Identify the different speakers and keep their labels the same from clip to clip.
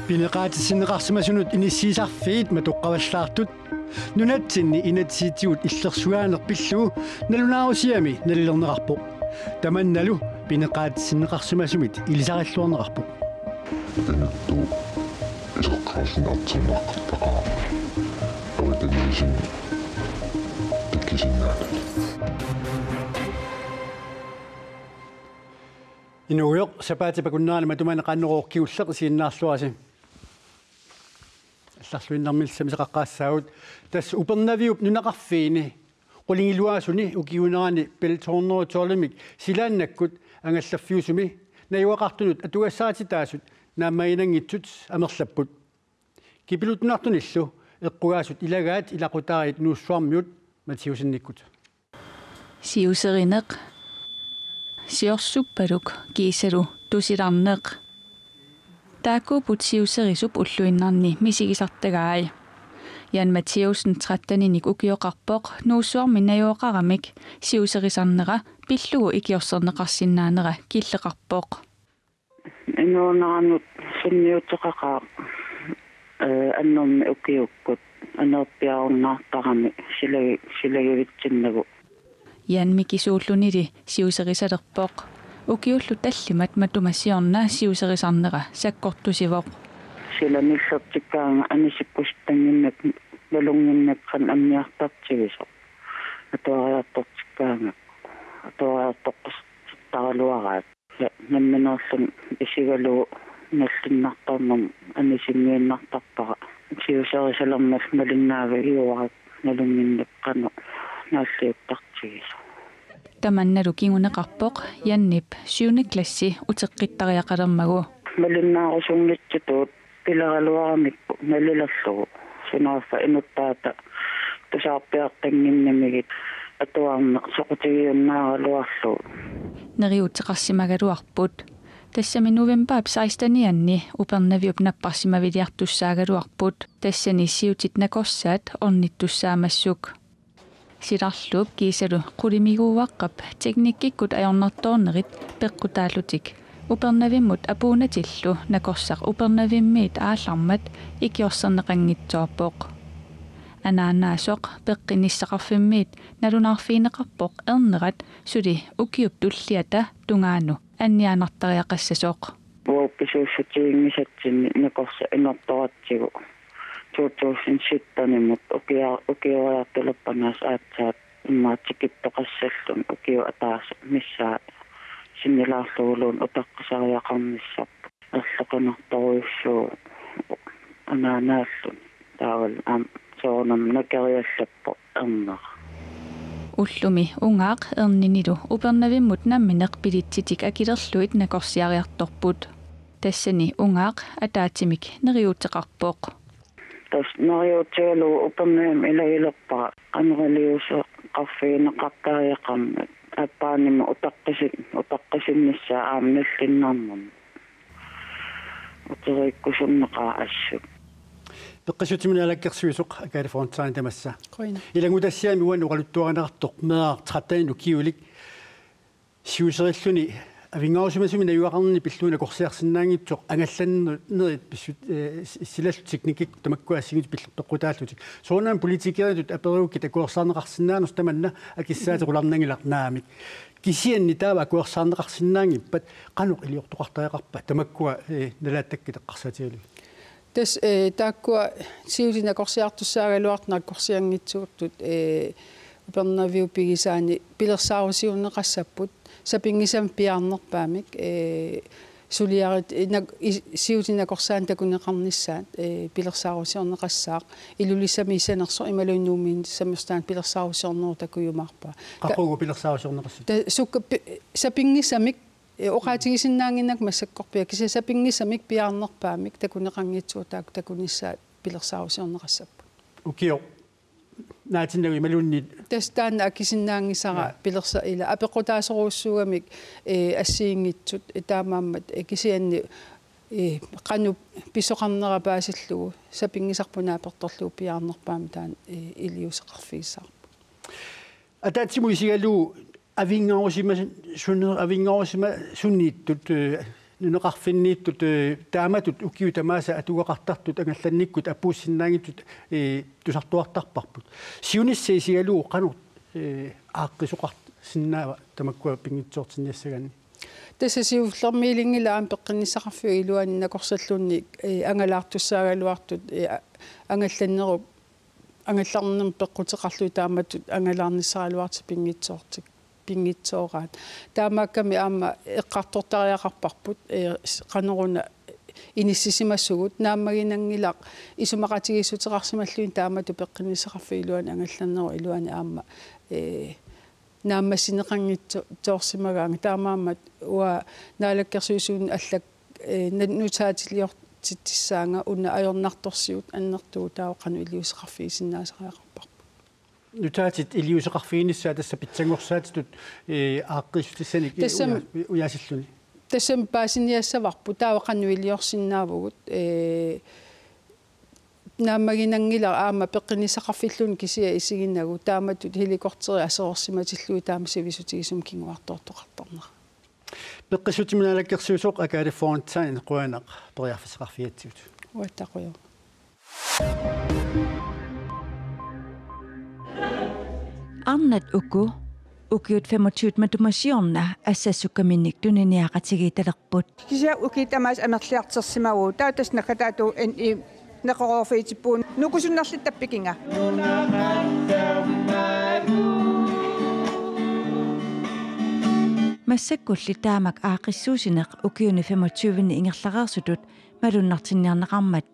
Speaker 1: Pineqaatisinneqarsimasunut inissiisarfiit matuqqavallaartut nunatsinni inatsiitiut illersuaanerpilluu nalunaarusiami nalillerneqarpo tamannalu pineqaatisinneqarsimasumit ilisaralluarneqarpo
Speaker 2: tanuttu isaqquarsinartsunnaqartaqaa awataniisin tikkisinnaana
Speaker 1: inuuyoq sapaatipakunnaana matumaneqanneroorkiulleq isiinnaarluasi алларлуиннармилсами сеқаққаассаагут тасс упернавиуп нунақарфиини qulingilluasuni ukiunerani peltornerutsorlimik silaannakкут ангалларфиусуми наюақартунут атугассаатитаасут нааммаинангитсут амерлаппут кипилутнартуниллу эққугаасут илагаат илақутааrit нууссуармиут матиусинниккут
Speaker 3: сиусеринеқ сиорсуппалук кисалу тусиларнеқ тааккуупут сиусерисуп уллуиннарни мисигисартагаай Jan Matthäusen 13-ник укиоқарпоқ нууссуарми наюоқарамик сиусерисарнера пиллугу икиорсернеқарсинаанера киллеқарпоқ
Speaker 4: инуунеранут синниутеқақаа аннорми укиуккут анерпиаруннаартарами силагивитсиннагу
Speaker 3: Jan микисууллунили сиусерисалерпоқ укиуллу таллимат матумассиорна сиусерисарнера саккортусивоқ силамиллертиккаанга анисиккустангиннак налунгиннаккан аммиартартигисо атуариартортиккаанга атуариартоққистаралуараат намминерлун исигалу наллиннартарнам анисингииннартарпара сиусерисалермал малиннаава иуарат налунгиннаккану нааллиуттартигисо таманналу кигунеқарпоқ яннип 7. класси утеққиттариақалермагу малиннаарусунгитсутуут пиларалуарамикку налилерлугу сунааффа инуттаата тусаарпиартангиннамигит атуарнеқ соқутигиуннааралуарлу нериутеқарсимагалуарпут тассами новембаап 16-нианни упернавиуп наппарсимавилиартуссаагалуарпут тассани сиутит накорсаат орниттуссаамассук силарлуп кисалу қулимигууаққап техниккиккут аёрнарторнерит пеққутааллутик упернавиммут апуунатиллу накорсақ упернавиммиит ааллармат икиорсернеқангитсуарпоқ анааннаасоқ пеққиниссақарфиммиит налунаарфиинеқарпоқ ернерат сули укиуп туллиата тунгаану аннианартариақассасоқ
Speaker 4: уопписууссатигингисатсинни накорса инерторатсигу 2017-нимут укиориартулерпанаас аатсаат иммаатикиттоқассаллун укио атаас миссаа синнилаарлуулуун утаққисариақарниссап аллақанарторуйуссуу анаанааллун таавал соонам накериаллаппо ернер
Speaker 3: уллуми унгаақ ернинилу упернавиммут намминеқ пилитситик акилерлуит накорсиариарторпут тассани унгаақ атаатимик нериутеқарпоқ
Speaker 4: тас нериутеалу упернавим илагилерпара анералиусо қарфиинеқартариақарнат аппаанима утаққисиннссаа аамналлиннарнам утериккусуннеқаа ассу
Speaker 1: пеққисутимина алаккерсуисоқ акалифорнтаани тамасса илагутассиами уан уқалуттуаринеқартоқ меаа 13 укиулик сиусериллуни авингаусумасумина юақарни пиллуна корсиарсинаангитсоқ ангалланнерит писсут силаллу техникик тамаккуассигит пиллертоққутааллутик соонaan политикеритут апериукки такуерсаарнеқарсинаанус таманна акиссаатеқуларнангиларнаамик кисианни таава акуерсаарнеқарсинаангиппат қануқ илиортоқартариақарпа тамаккуа налааттакки теққарсаатигалу
Speaker 5: тас тааккуа сиулина корсиартуссаагалуартнаа корсиангитсууртут упернавиу пигисаани пилерсаарусиуннеқассаппут сапингисам пиарнерпаамик сулиарит сиутина корсаан такунеқарниссаат пилерсаарусиорнеқассаақ илулиссами исанерсо ималуиннуумиин саммерстаан пилерсаарусиорнеру такуйумаарпа
Speaker 1: қақугу пилерсаарусиорнеқассу
Speaker 5: сукка сапингисамик оқаатигисиннаангинак массаккорпиа киса сапингисамик пиарнерпаамик такунеқангитсуутаак такунissaат пилерсаарусиорнеқассаппа
Speaker 1: укио наатиннагу малунни
Speaker 5: тастаана акисиннаангисара пилерса ила апеқутаасоруussугамик ассиингитсут таамааммат кисианни кану писоқарнера паасиллугу сапингисарпунааперторлуу пиаарнерпаами таан илиусеқарфигиссаарпа
Speaker 1: атаатсиму исигалу авингаарусима суннииттут нунеқарфиннииттут тааматут укиу тамааса атугақартартут ангалланниккут аппууссиннаангитут тусартуартарпарпут сиуниссаа сигалуу қанут ааққисоқарт синнаава тамаккуа пингитсоортинниассагаани
Speaker 5: тасса сиуллэрмиилингилаам пеққиннисақарфиу илуани накорсаллуунни ангалаартуссаагалуартут ангалланнеру ангалларнерм пеққутеқарлуи тааматут ангалаарниссаралуарти пингитсоортик пингитсоогаат таамаакками аама эққартортариақарпарпут қанеруна иниссисимассугут нааммагинангилақ исумақатигиссутеқарсималлуин таамату пеққиннисақарфи илуани ангалланнеру илуани аама нааммассинеқангитсоорсимагаанга таамаамат уа наалаккерсуисуун аллак нутаатилиортиттиссаанга уна ajornartorsiut аннертуу таоқану илиусеқарфи синнаасариақарпар
Speaker 1: нутаатит илиусеқарфииниссаа тасса питсангорсаатитут ааққиссутиссаник уяасиллуни
Speaker 5: тассам паасиниассаварпу таоқану илиорсиннаавгут нааммагинангила аама пеққинисақарфиллуун кисиа исигиннагу тааматут хеликортери асеорсиматиллуи таамасивисутигисум кингуартоортоқартарнера
Speaker 1: пеққисутиминалаккерсуусоқ акалифорнтаин қуанақ периарфисеқарфиатсигут
Speaker 5: уаттақуйо
Speaker 3: Annat ukiut 25 matumasiorna assassukkaminnik tuniniaqatigitalerput
Speaker 6: kisia ukitamas amerliartersimaguu taatas nakataatu en I naqororfiitippuun nukusunnarlit tappikinga
Speaker 3: массаккулли таамак аақиссуусинеқ укиуни 25-ни ингерлареерсутут малуннартинниарнеқармат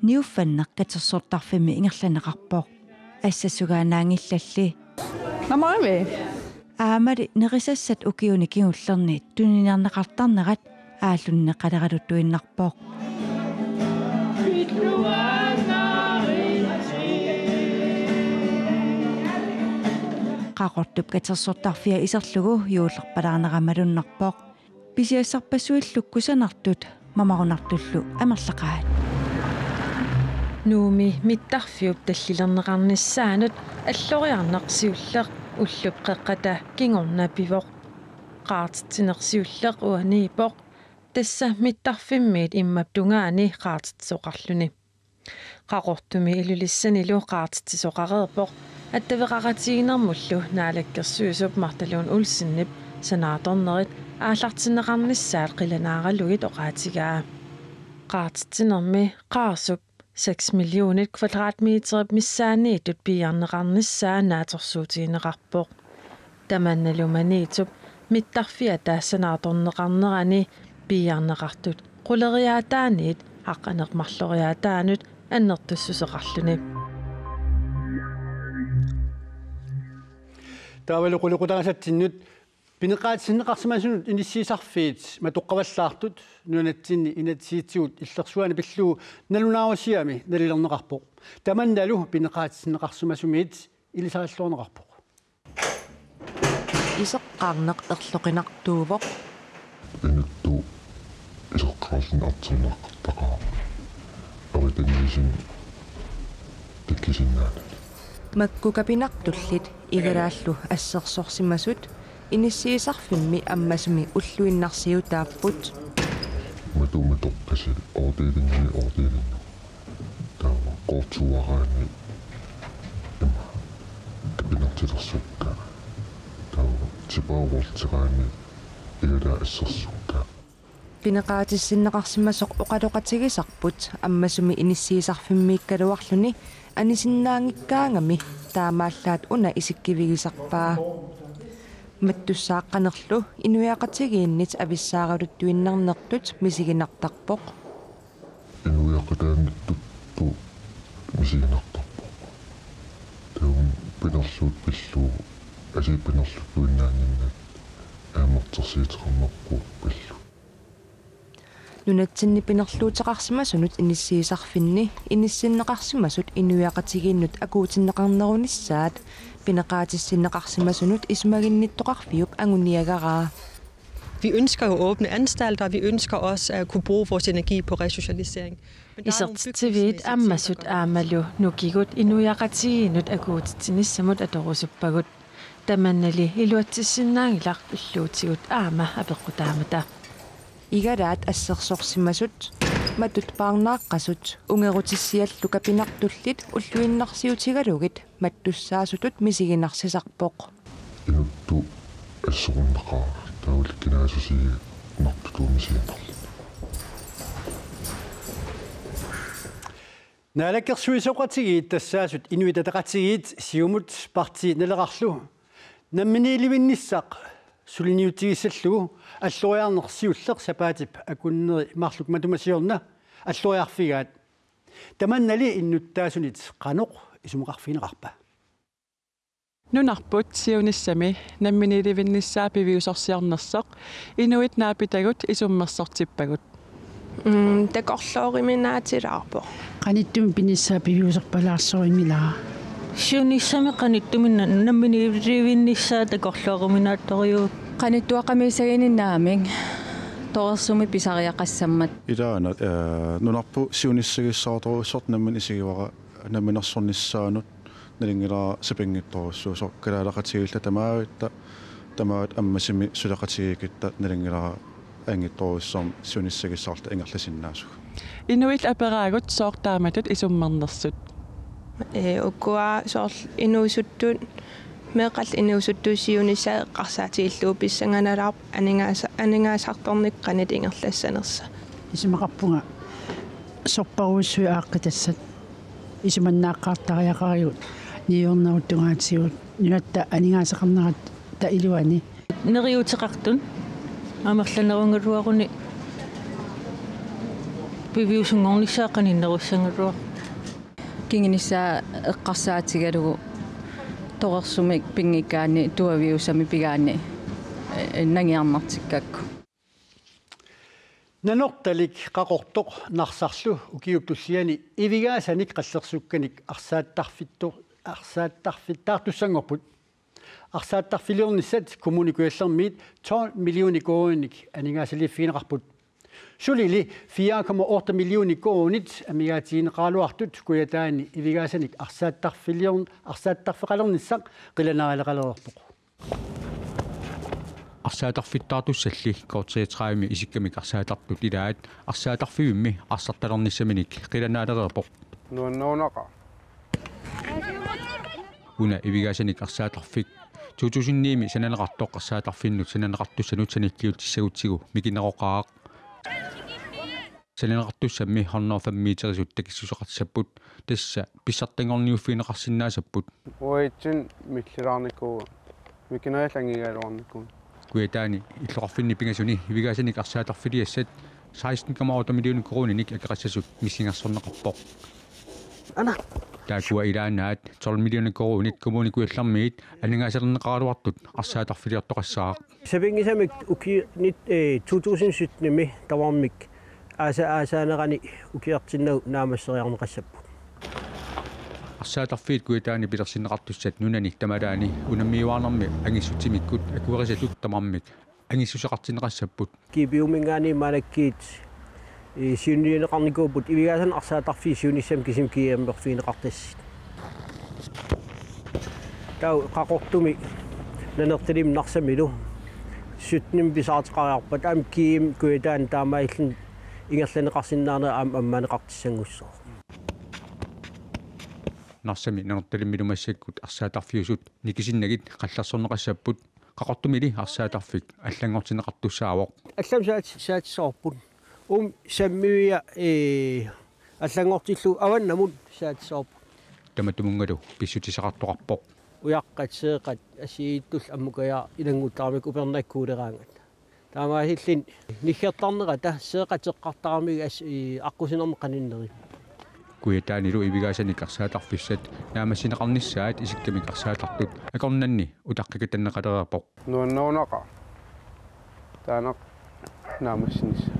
Speaker 3: ниуффаннеқ катерсортарфими ингерланеқарпоқ ассассугаанаангиллалли
Speaker 6: намаами
Speaker 3: аамали нерисассат укиуни кигуллерни туниниарнеқартарнерат ааллунне қалералуттуиннарпоқ qaqortup katersortarfia iserlugu yuullerpalaarnerammalunnerpoq pisiassarpassuillukkusanartut mamarunartullu amerlaqaat nuumi mittarfiup tallilerneqarnissaanut alloriarneqsiulleq ullup qeqqata kingornapivoq qaartitsinersiulleq uaniipoq tassa mittarfimmiit immaptungaani qaartitsoqarluni qaqortumi ilulissanilu qaartitsoqareerpoq аттавеқаратигинэрмуллу наалаккерсуусуп марталуун улсиннип санааторнерит ааллартинеқарнissaат қиланааралугит оқаатигаа qaartittinermi qaarsup 6 millionit kvadratmeterip missaaниитут пиарнеқарнissaa нааторсуутигинеқарпоқ таманналуманиитуп миттарфиата санааторнеқарнерани пиарнеқартут quleriaataaniit аққанеқмарлориаатаанут аннертуссусеқарлуни
Speaker 1: таавалу quluqutaasattinnut пинеqaatсиннеqarsimasunut иниссиисарфиит матоққаваллаартут нунатсинни инатсиитсигут иллерсуани пиллуу налунаарусиами налилернеқарпоқ таманналу пинеqaatсиннеqarsimasumиит илисариллуорнеқарпоқ
Speaker 3: исеққарнеқ ерлоқинартуувоқ
Speaker 2: инутту исеққааллинартэрнеқартақаа авитаннисин таккисиннаанат
Speaker 7: маккукапинартуллит игалааллу ассерсорсимасут иниссиисарфимми аммасуми уллуиннарсиутааппут
Speaker 2: матуматоққасил ордилинну таава qortuaraani има капинартилерсукка таава типаавортираани игала ассерсукка
Speaker 7: пинеqaатиссиннеqarsimasoq oqaloqatigisarput аммасуми иниссиисарфиммииккалуарлуни анисиннаангиккаангами таамааллаат уна исиккивигисарпаа маттуссааққанерлу инуяақатигииннит ависсааралуттуиннарнертут мисигинартарпоқ
Speaker 2: инуяақатааннитту мисигинартарпоқ таун пинерлуут пиллуу асипинерлуттуиннааниннат аамертерсиитернерпу пиллу
Speaker 7: нунатсинни пинерлуутеқарсимасунут иниссиисарфинни иниссиннеқарсимасут инуяақатигииннут акуутиннеқарнерунissaат пинеqaатиссиннеқарсимасунут исмагинниттоқарфиуп агуниагараа.
Speaker 8: Vi ønsker jo åbne anstalter, vi ønsker også at kunne bruge vores energi på resocialisering.
Speaker 3: Isartitiviit ammasut aamalu nukigut inuyaqatigiinut akuutitinissamut atorusuppagut tamannali iluatissinnaangilaq ulluutigut aama apeqqutaamata
Speaker 7: игалаат ассерсорсимасут матут паарнааққасут унгерутиссиаллу капинартуллит уллуиннарсиутигалугит маттуссаасутут мисигинарсисарпоқ
Speaker 2: инутту ассоруннақаа тауликкинаасусиги нартутуумисииннерла
Speaker 1: налаккерсуисоқатигиит тассаасут инуитатақатигиит сиумут парти налеқарлу намминиливинниссақ сулиниутигиссаллугу аллориарнерсиуллеқ сапаатип акуннери марлук матумасиорна аллориарфигаат таманнали иннуттаасунит қаноқ исумеқарфинеқарпа
Speaker 9: нунарпут сиуниссами намминиливинниссаа пивиусорсиарнерсеқ инуит наапитагут исуммерсортиппагут
Speaker 7: такорлоориминаатилаарпо
Speaker 5: qanittumi pinissaa piviuserpalaarsorimmilaa
Speaker 3: сиунissами qanittumi намминиливинниссаа такорлоориминаатториу
Speaker 10: qanittuaqamiisagininnaamin торерсуми писариақассаммат
Speaker 11: илаана нунарпу сиуниссагиссаартуруссорт наммин исигивара намминерсорниссаанут налингилаа сапингитторуссуусо калаалақатигилла тамаат аммасими сулақатигикитта налингилаа ангитторуссорм сиуниссагиссаарта ингерласиннаасуг
Speaker 9: инуит апераагут соортааматут исуммернерсут
Speaker 7: уккуа соорл инуисуттуут меқал инуисуттуусиунисаа қарсаатигиллуу писсанганалаар анингаасарторник qanit ингерлассанерса
Speaker 5: исимақарпунга сорпаруиссуи ааққитассат исиманнааққартариақариут ниорнерутунгаатсиут нуатта анингаасақарнерат та илуани
Speaker 3: нериутеқартун амерланерунгалуаруни пивиусунгорнissaаққаниннеруссангалуа
Speaker 10: кингинисsaa эққарсаатигалугу торерсумик пингикаани туавиусами пигаани нангиарнартиккакку
Speaker 1: нанорталик қақортоқ нарсарлу укиуптуссиани ивигаасаник қаллерсукканик арсааттарфиттаартуссангорпут арсааттарфилиорниссат коммуникуаллермиит 12 миллиони кооник анигаасалиффигинеқарпут сулили 4,8 миллиони коонит амигаатиинеқалуартут куятаани ивигаасаник арсааттарфеқалерниссақ қиланаалеқалерерпоқ
Speaker 12: арсаатарфиттаартуссалли коортиатраами исиккамик арсаатартут илаат арсаатарфивимми арсарталерниссаминик қиланаалерерпоқ
Speaker 13: нуаннаунақа
Speaker 12: уна ивигаасаник арсаатарфик 2009-ми сананеқартоқ арсаатарфиннут сананеқартуссанут саниллиутиссагутсигу микинероқаақ сананеқартуссамми хорнорфаммиитерисут такиссусеқарсаппут тасса писсартангорниуффинеқарсинаасаппут
Speaker 13: уайтсин миллилаарникуу микинериаллангигаалуарникуу
Speaker 12: куятаани иллоқарфинни пингасуни ивигаасаник арсаатарфилиассат 16,8 миллион крониник акеқассасут миссингерсорнеқарпоқ
Speaker 1: ана
Speaker 12: таакуа илаанаат 12 миллион кроник коммуникуаллармиит анингаасернеқаралуартут арсаатарфилиортоқассаақ
Speaker 1: сабингисамик уки 2017-ми тавармик аасаанерани укиартиннагу наамассериарнеқассаппут
Speaker 12: арсаатарфиит куятаани пилерсиннеқартуссат нунани тамалаани унаммиуаарнэрми ангиссутимиккут акуерисатут тамармик ангиссусеқартинеқассаппут
Speaker 1: кибиумингаани малаккиит сиунниинеқарникууппут ивигаасан арсаатарфи сиуниссам кисим киаммерфиинеқартассит тау қақортуми нанерталим нарсамилу сутним писаартеқариарпат аам киим куятаан таамаиллин ингерланеқарсиннаарнера аам амманеқартиссангуссоо
Speaker 12: нарсами нанерталиммилумассаккут арсаатарфиусут никисиннагит қалларсорнеқассаппут қақортумили арсаатарфик аллангортинеқартуссаавоқ
Speaker 1: аллам саатсоорпут саммиуя аллангортиллу аваннамут саатсоорпут
Speaker 12: таматумунгалу писсутисеқартоқарпоқ
Speaker 1: уяққат сеэқат асииттул аммукая илангуттарамик упернаккуулераангат таамаахиллин ниггертарнера та сеэқатеққартарамиг аққусинермеқаниннери
Speaker 12: куятаанилу ивигаасаник арсаатарфиссат наамассинеқарниссаат исиккамик арсаатартут акорнанни утаққикатаннеқалерерпоқ
Speaker 13: нуаннаунақа таанақ наамассинисса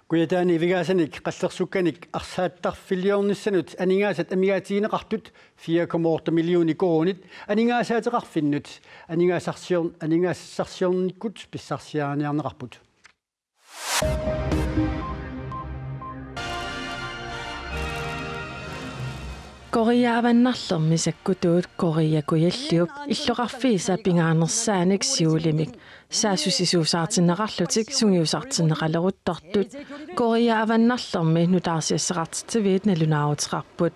Speaker 1: куятаани ивигаасаник қаллерсукканик арсааттарфилиорниссанут анингаасат амигаатиинеқартут 4,8 миллиони коонит анингаасаатеқарфиннут анингаасарсиорниккут писсарсиааниарнеқарпут
Speaker 14: Korea-avannarlermi sakkutuut Korea-kuyalliup illoqarfiisa pingaanersaanik siulimik saasussisuusaartinneqarlutik sungiusaartinneqaleruttortut Korea-avannarlermi nutaarsiassaqartitiviit nalunaaruteqarput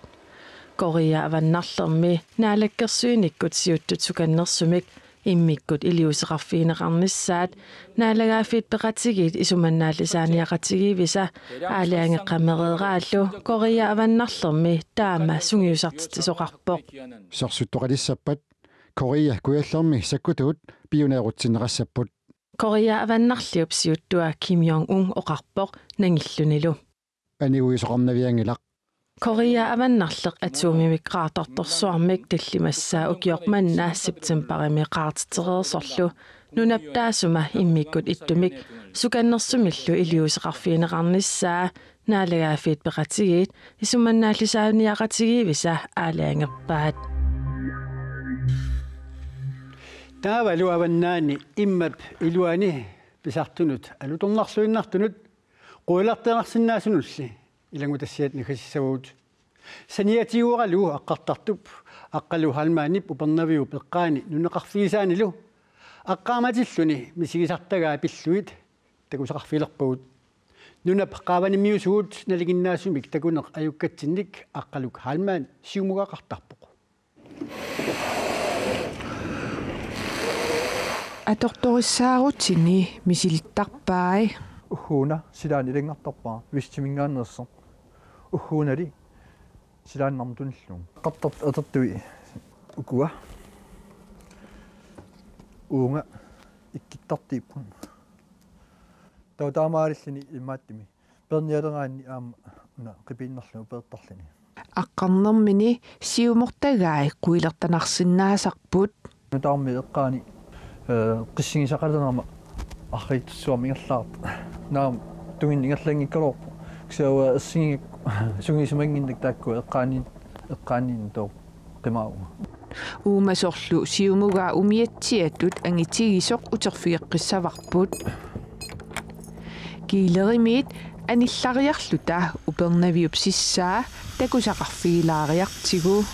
Speaker 14: Korea-avannarlermi naalakkersuinikkut siuttut sukannersumik immikkut iliuseqarfiineqarnissaat naalagaafiit peqatigiit isumannaallisaaniaqatigivisa aaliangeqqamereeraallu Korea-avannarlermi taama sungiusartitisoqarpoq
Speaker 15: сорсуттоқалиссаппат Korea куяллерми саккутуут пионеерутсинеқассаппут
Speaker 14: Korea-avannarliup siuttua Kim Jong-un oqarpoq nangillunilу
Speaker 15: аниуисоқарнавиангилақ
Speaker 14: Korea-avannarleq atuumimik qaartortorsuarmik tallimassaa ukiormannaa septemberimi qaartitereersorlu nunaptaasuma immikkut ittumik sukannersumillu iliuseqarfiineqarnissaa naalagaafiit peqatigiit isumannaallisaaniaqatigivisa aaliangerpaat
Speaker 16: taavalu avannaani immat iluani pisartunut alutornarsuinnartunut quilarteqarsinnaasunulli ilangutassiat nikhassissavuut saniatiuaralu aqqartartup aqqalu halmaanip upernaviu peqqaani nuneqarfiisaanilu aqqaamatilluni misigisartagaa pilluit takusaqarfiilerpugut nunap qaavanimiusugut naliginnaasumik takuneq ajukkatinnik aqqaluk halmaan siumugaqartarpoq
Speaker 17: atortorissaarutsini misilittarpaai
Speaker 18: uhhuuna silaan ilangartarpaa vistimingaannerser uhhuunali silaannarmutunilluu qattart atertui ukua uunga ikkittartiippun tautaamaarillini imaattimi pernialeraanni aama una qipiinnerlu peertarlini
Speaker 17: aqqarnermini siumortagaai quilertanarsinnaasarput
Speaker 18: nutaarmi eqqaani qissigisaqalerama арритсуамингерлаарт наам тугиннингерлангиккалорпу ксауа эссигик сугисумангиннак таакку эққаанин тоо қимааума
Speaker 17: уумасорлу сиумугаа умиатсиаттут ангитигисоқ утерфигеққиссаварпут килеримиит аниллариарлута упернавиуп сиссаа такусақарфигилаариартигу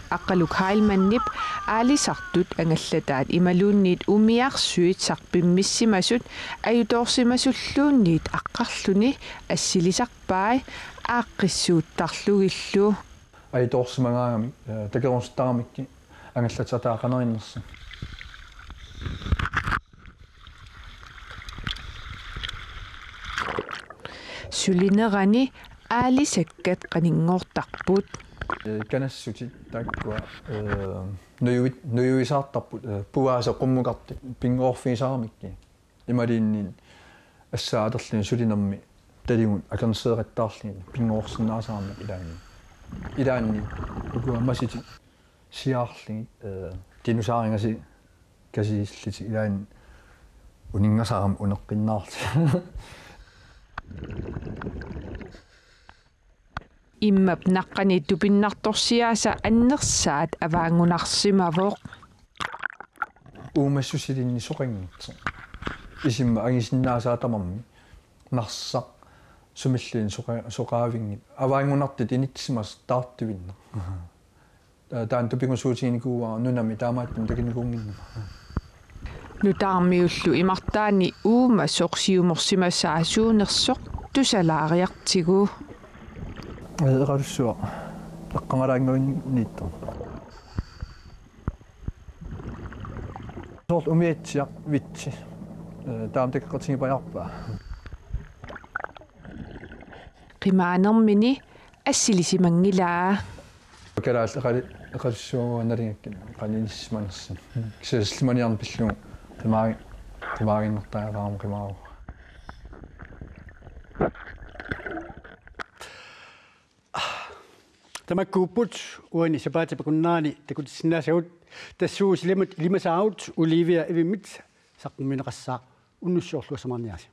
Speaker 17: аққалук хайлманнип аалисартут ангаллатаат ималуунниит умиарсуит сарпиммиссимасут аюторсимасуллуунниит аққарлуни ассилисарпаи ааққиссууттарлугиллу
Speaker 18: аюторсимагаами такерунстарамикки ангаллатаақанериннерса
Speaker 17: сулинерани аалисаккат qaninngortarput
Speaker 18: канассути тааккуа нуюисаартарпут пуааса qummuqarti пингоорфисаарамикки ималииннин ассаатерлин сулинерми талигун акернсеэқаттаарлини пингоорсинаасаарми илаанни укуа масити сиаарлини динусаарингasi касииллити илаан унингасаарам унеққиннаарти
Speaker 17: иммап наққани тупиннарторсиааса аннерсаат аваангунарсимавоқ
Speaker 18: уумассусилинни соқангитсо исимма агисиннаасаатамарми нарсақ сумиллин соқаавингит аваангунартит инитсимас таартивинна таан тупингусуутигиникууа нунами таамааттун такиникуунгинна
Speaker 17: нутаармиуллу имартаани уума соқсиуморсимассаа суунерсоқ тусалаариартигу
Speaker 18: эқалуссуа эққангалаангуинниитто сорл умиатсиақ витси таам теккертигипаярпаа
Speaker 17: қимаанермини ассилисимангилаа
Speaker 18: калаас эқалуссуаналингаккин qaниниссиманерси кисаслиманиарн пиллу тимаагиннартаагаарам қимаау
Speaker 16: тамаккууппут уани сапаатипакуннаани такутиссиннаасагут тассуусилимут лимасааут Оливия эвиммит саққумминеқассаа уннуссоорлуасамарниаси